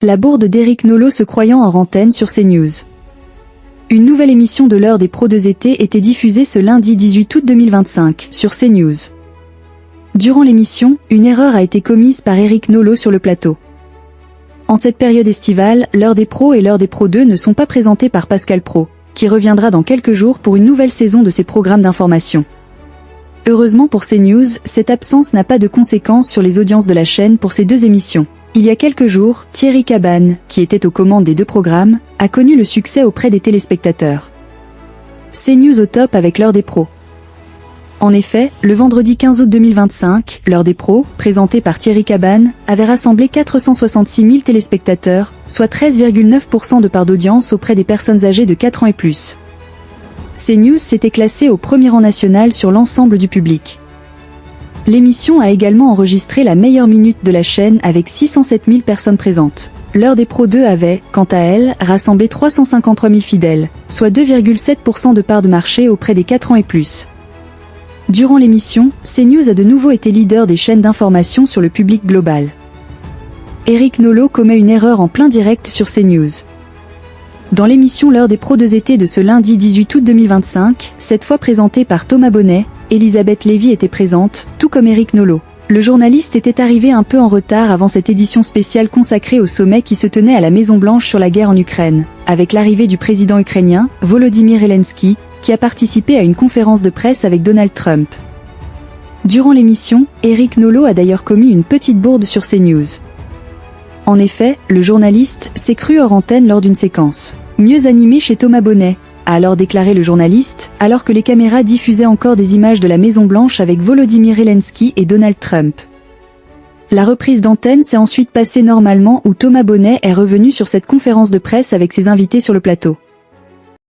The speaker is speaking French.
La bourde d'Éric Nolot se croyant hors antenne sur CNews. Une nouvelle émission de l'heure des pros de été était diffusée ce lundi 18 août 2025 sur CNews. Durant l'émission, une erreur a été commise par Éric Nolot sur le plateau. En cette période estivale, l'heure des pros et l'heure des pros 2 ne sont pas présentés par Pascal Praud, qui reviendra dans quelques jours pour une nouvelle saison de ses programmes d'information. Heureusement pour CNews, cette absence n'a pas de conséquences sur les audiences de la chaîne pour ces deux émissions. Il y a quelques jours, Thierry Cabanne, qui était aux commandes des deux programmes, a connu le succès auprès des téléspectateurs. CNews au top avec l'heure des pros. En effet, le vendredi 15 août 2025, l'heure des pros, présentée par Thierry Cabanne, avait rassemblé 466 000 téléspectateurs, soit 13,9% de part d'audience auprès des personnes âgées de 4 ans et plus. CNews s'était classé au premier rang national sur l'ensemble du public. L'émission a également enregistré la meilleure minute de la chaîne avec 607 000 personnes présentes. L'heure des pros 2 avait, quant à elle, rassemblé 353 000 fidèles, soit 2,7% de part de marché auprès des 4 ans et plus. Durant l'émission, CNews a de nouveau été leader des chaînes d'information sur le public global. Éric Nolot commet une erreur en plein direct sur CNews. Dans l'émission L'heure des pros de été de ce lundi 18 août 2025, cette fois présentée par Thomas Bonnet, Elisabeth Lévy était présente, tout comme Éric Nolot. Le journaliste était arrivé un peu en retard avant cette édition spéciale consacrée au sommet qui se tenait à la Maison-Blanche sur la guerre en Ukraine, avec l'arrivée du président ukrainien, Volodymyr Zelensky, qui a participé à une conférence de presse avec Donald Trump. Durant l'émission, Éric Nolot a d'ailleurs commis une petite bourde sur CNews. En effet, le journaliste s'est cru hors antenne lors d'une séquence. Mieux animé chez Thomas Bonnet, a alors déclaré le journaliste, alors que les caméras diffusaient encore des images de la Maison-Blanche avec Volodymyr Zelensky et Donald Trump. La reprise d'antenne s'est ensuite passée normalement où Thomas Bonnet est revenu sur cette conférence de presse avec ses invités sur le plateau.